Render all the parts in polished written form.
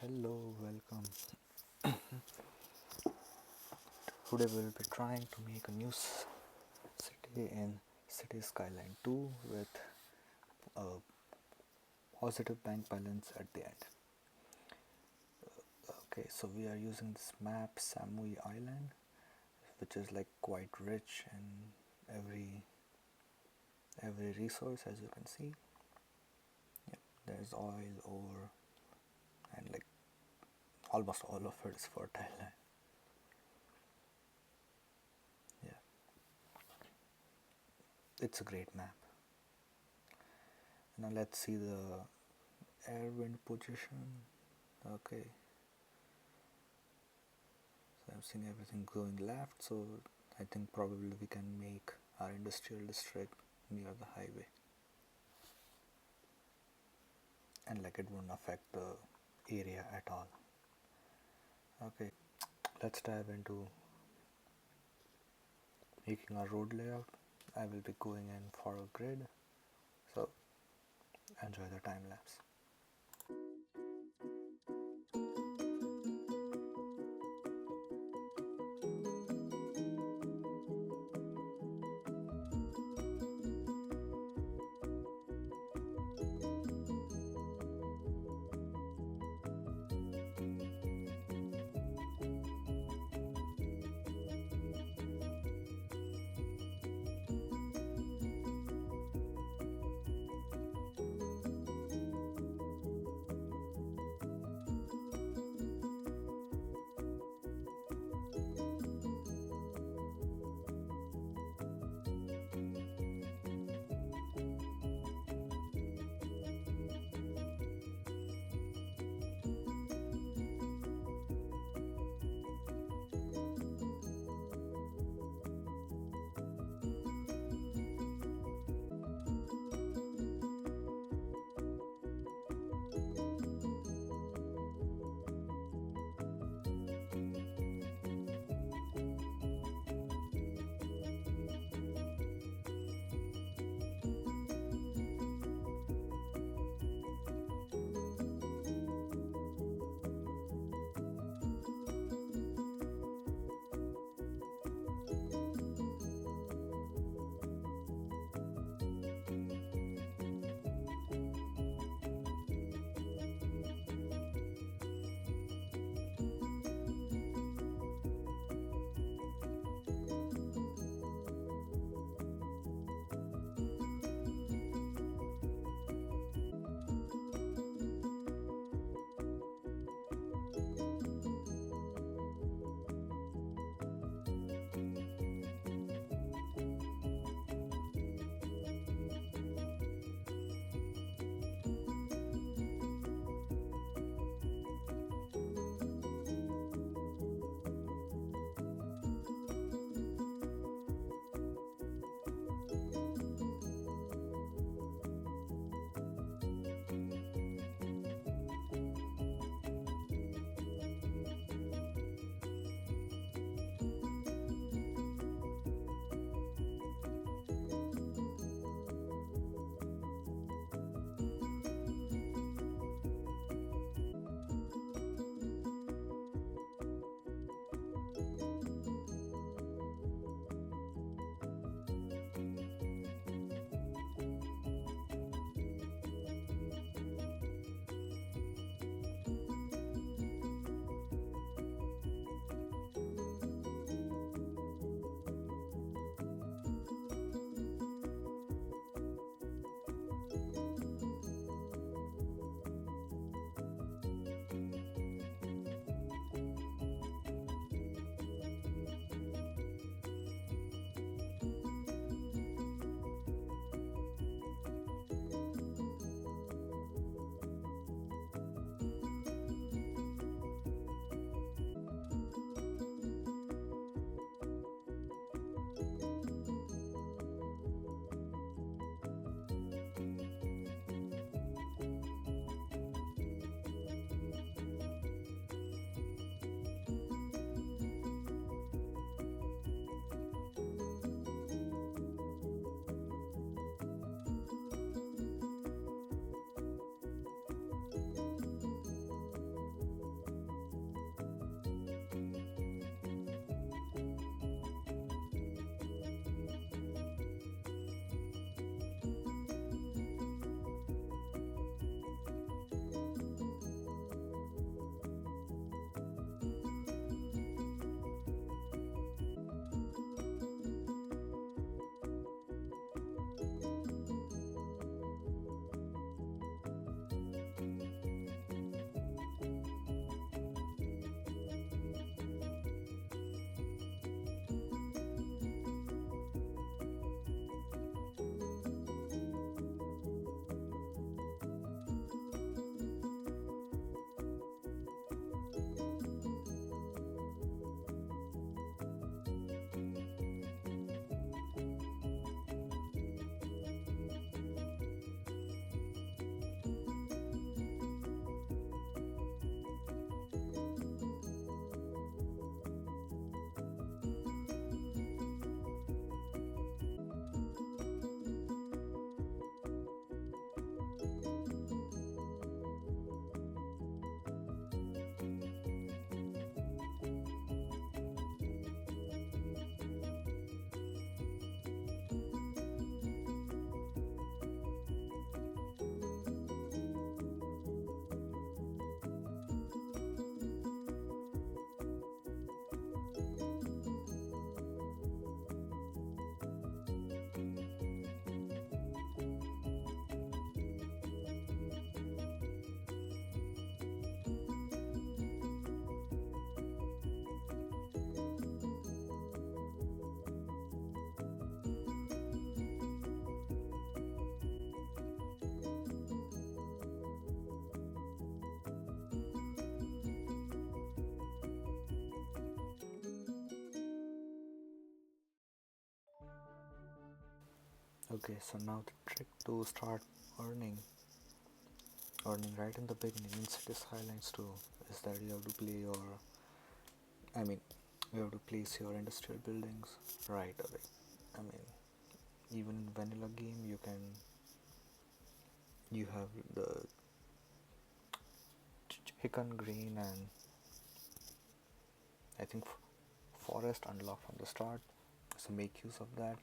Hello, welcome. Today we'll be trying to make a new city in City Skyline 2 with a positive bank balance at the end. Okay, so we are using this map Samui Island, which is like quite rich in every resource, as you can see. Yep, there's oil, ore, and like almost all of it is fertile land. Yeah, it's a great map. Now let's see the air wind position. Okay, so I've seen everything going left, so I think probably we can make our industrial district near the highway, and like it won't affect the area at all. Okay, let's dive into making our road layout. I will be going in for a grid, so enjoy the time lapse. Okay, so now the trick to start earning right in the beginning in City Skylines too is that you have to play your, I mean, you have to place your industrial buildings right away. I mean, even in vanilla game you have the chicken green and I think forest unlocked from the start, so make use of that.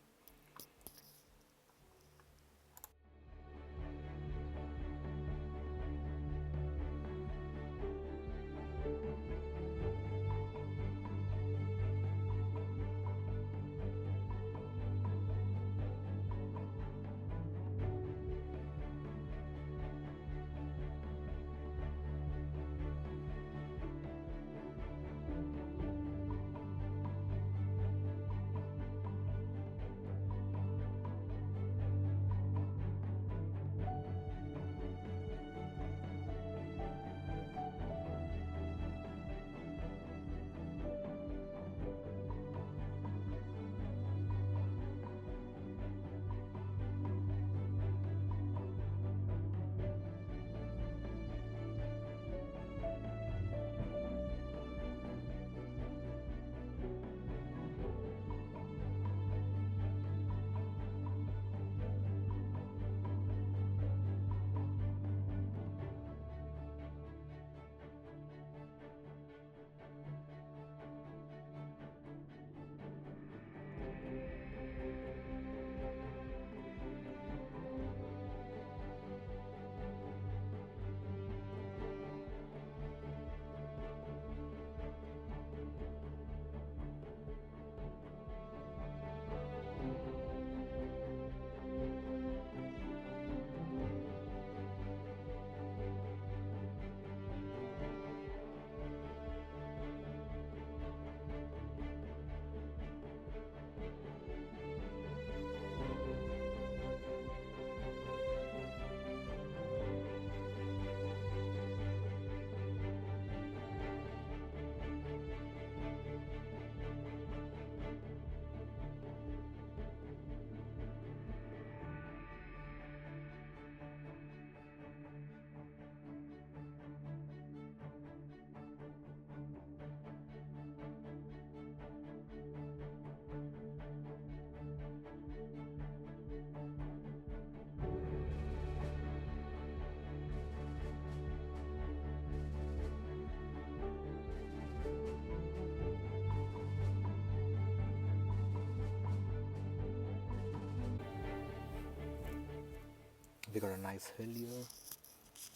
We got a nice hill here.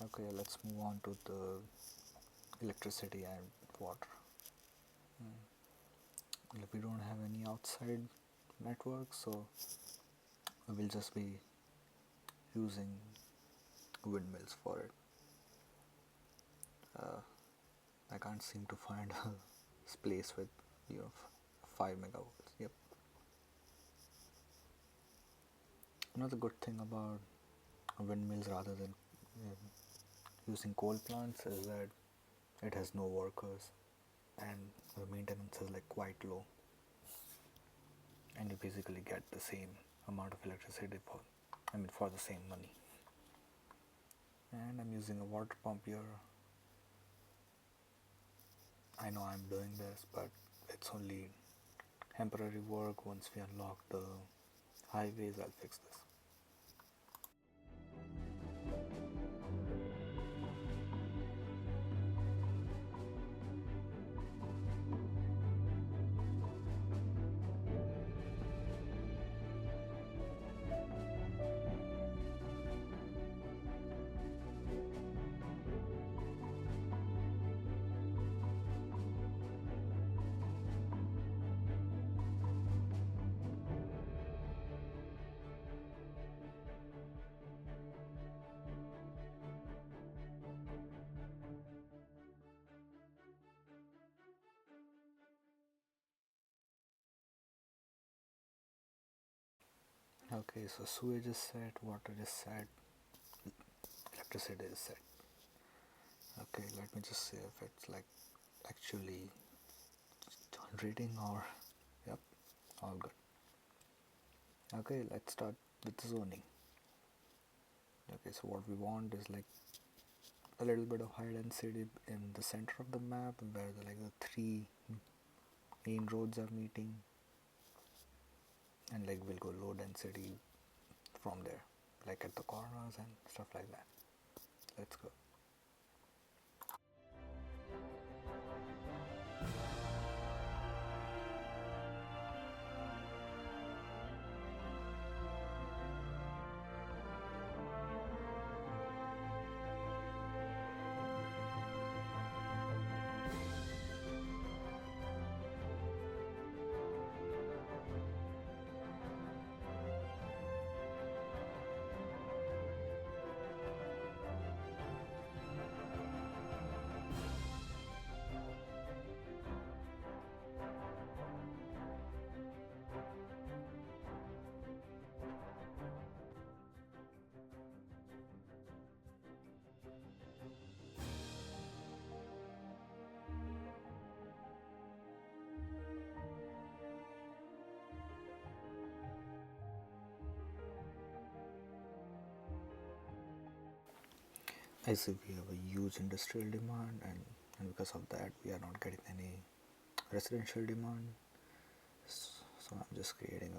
Okay, let's move on to the electricity and water. We don't have any outside network, so we will just be using windmills for it. I can't seem to find a place with 5 megavolts. Yep. Another good thing about windmills rather than using coal plants is that it has no workers and the maintenance is like quite low, and you basically get the same amount of electricity for the same money. And I'm using a water pump here. I know I'm doing this, but it's only temporary work. Once we unlock the highways, I'll fix this. Okay, so sewage is set, water is set, electricity is set. Okay, let me just see if it's like actually generating or yep, all good. Okay, let's start with zoning. Okay, so what we want is like a little bit of high density in the center of the map where the three main roads are meeting, and like we'll go low density from there, like at the corners and stuff like that. Let's go. I see we have a huge industrial demand, and because of that, we are not getting any residential demand. So I'm just creating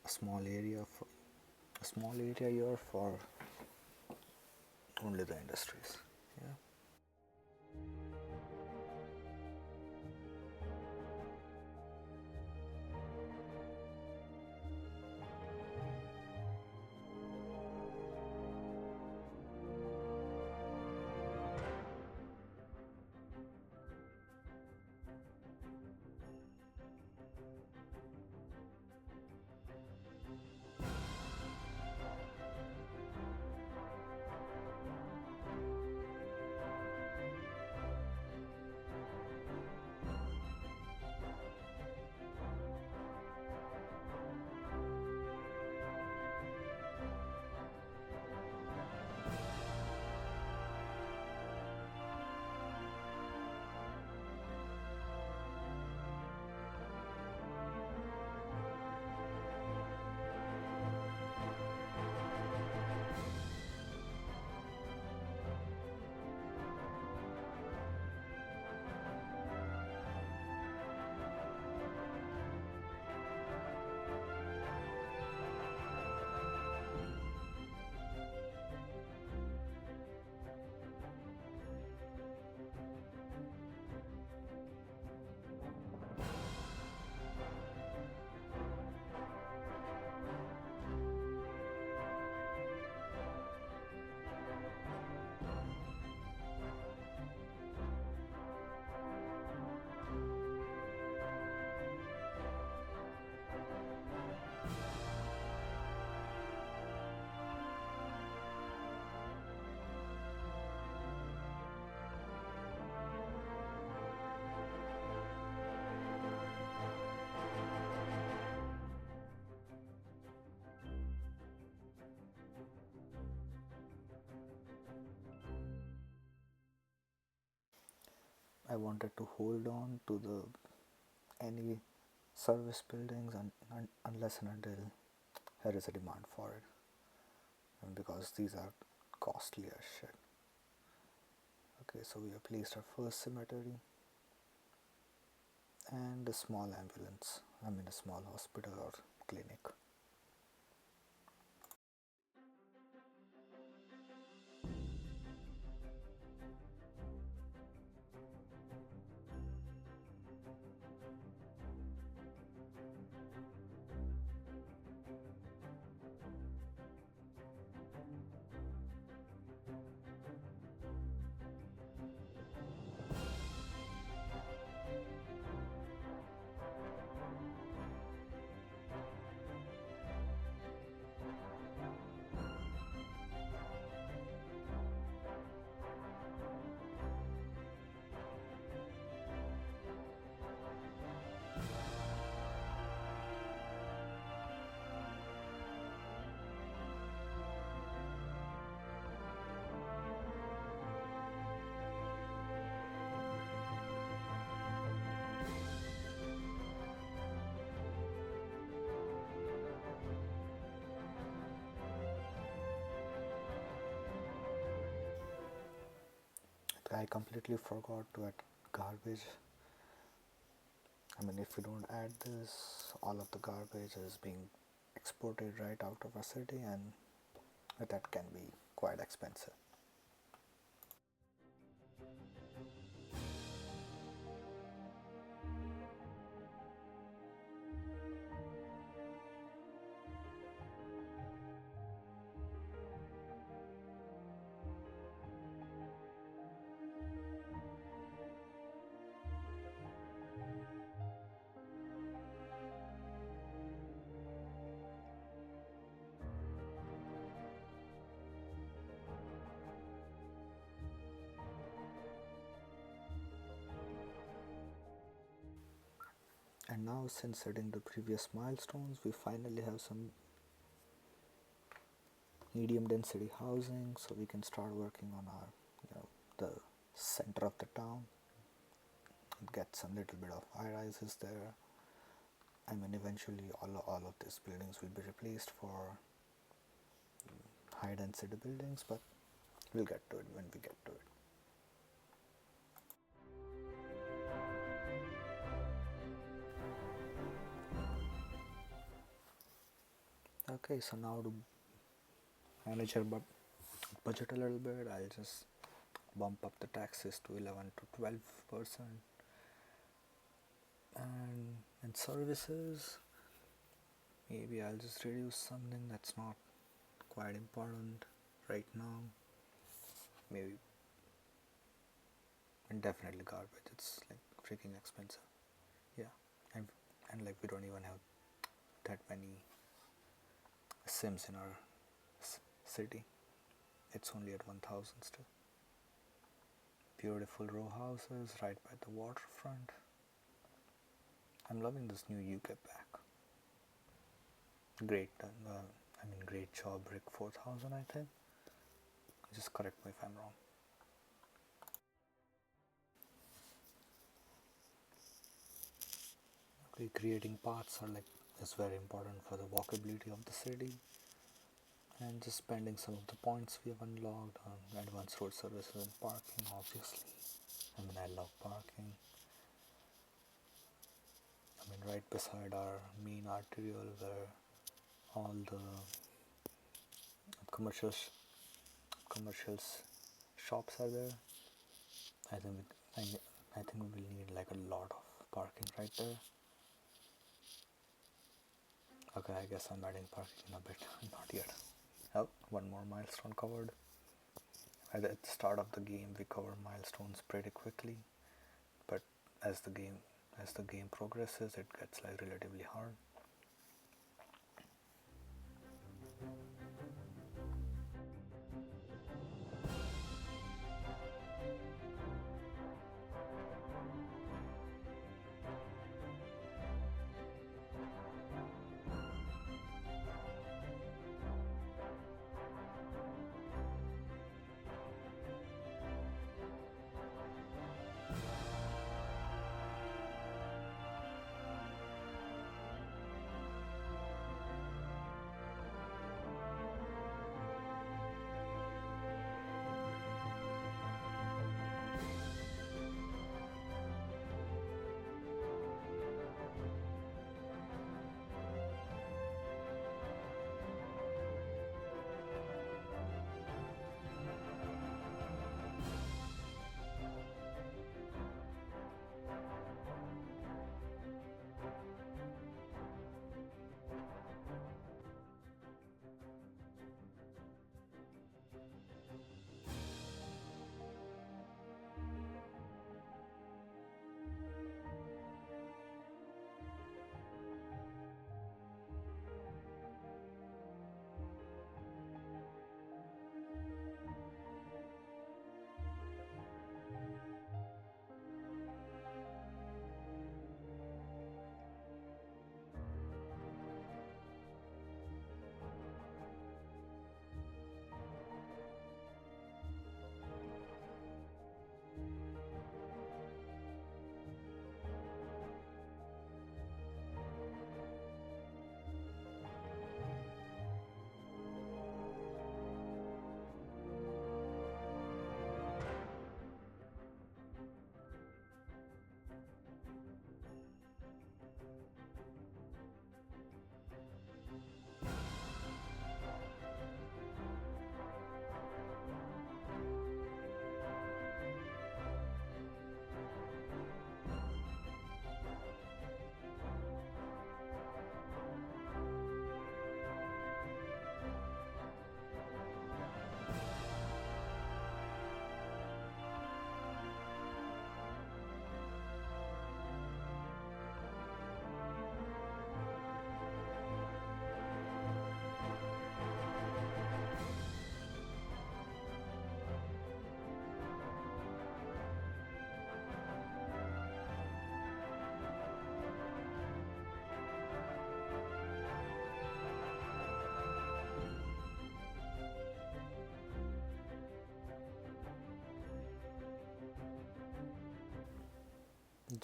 a small area for a small area here for only the industries. Yeah. I wanted to hold on to the any service buildings unless and until there is a demand for it, and because these are costly as shit. Okay, so we have placed our first cemetery and a small ambulance. I mean a small hospital or clinic. I completely forgot to add garbage. I mean, if you don't add this, all of the garbage is being exported right out of a city, and that can be quite expensive. And now, since hitting the previous milestones, we finally have some medium density housing, so we can start working on our, the center of the town, and get some little bit of high rises there. I mean, eventually all of these buildings will be replaced for high density buildings, but we'll get to it when we get to it. Okay, so now to manage our budget a little bit, I'll just bump up the taxes to 11 to 12%. And in services, maybe I'll just reduce something that's not quite important right now. Maybe, and definitely garbage. It's like freaking expensive. Yeah, and like we don't even have that many Sims in our city. It's only at 1,000 still. Beautiful row houses right by the waterfront. I'm loving this new UK pack. Great, great job, Rick 4000, I think. Just correct me if I'm wrong. Creating paths is very important for the walkability of the city, and just spending some of the points we have unlocked on advanced road services and parking. Obviously, I love parking. Right beside our main arterial where all the commercial commercials shops are there. I think I think we will need like a lot of parking right there. Okay, I guess I'm adding parking in a bit. Not yet. Oh, one more milestone covered. At the start of the game, we cover milestones pretty quickly, but as the game progresses, it gets like relatively hard.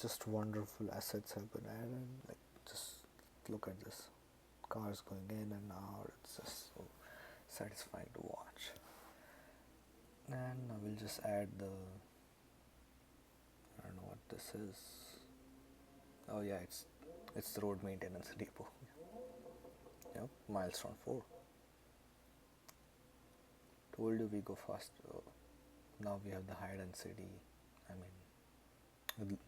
just wonderful assets have been added. Like, just look at this. Cars going in and out. It's just so satisfying to watch. And I will just add the, I don't know what this is. Oh yeah, it's the road maintenance depot. Yep, milestone 4. Told you we go fast. Now we have the high density. I mean,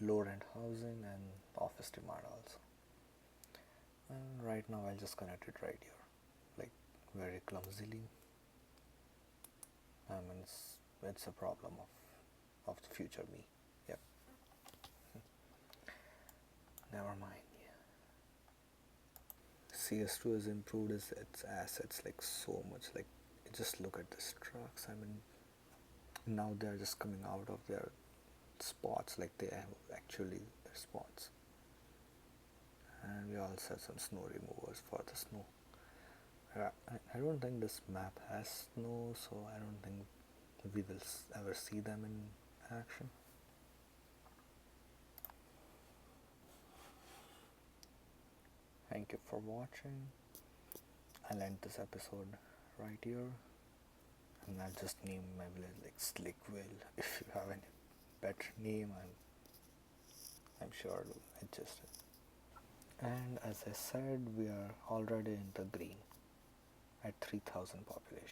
low rent housing and office demand also. And right now I'll just connect it right here, like very clumsily. I mean, it's a problem of the future me. Yep. Never mind. CS2 has improved its assets like so much. Like, just look at these trucks. I mean, now they're just coming out of their spots, like they have actually their spots. And we also have some snow removers for the snow. I don't think this map has snow, so I don't think we will ever see them in action. Thank you for watching. I'll end this episode right here, and I'll just name my village like Slickville. If you have any better name, I'm sure I'll adjust it. And as I said, we are already in the green at 3,000 population.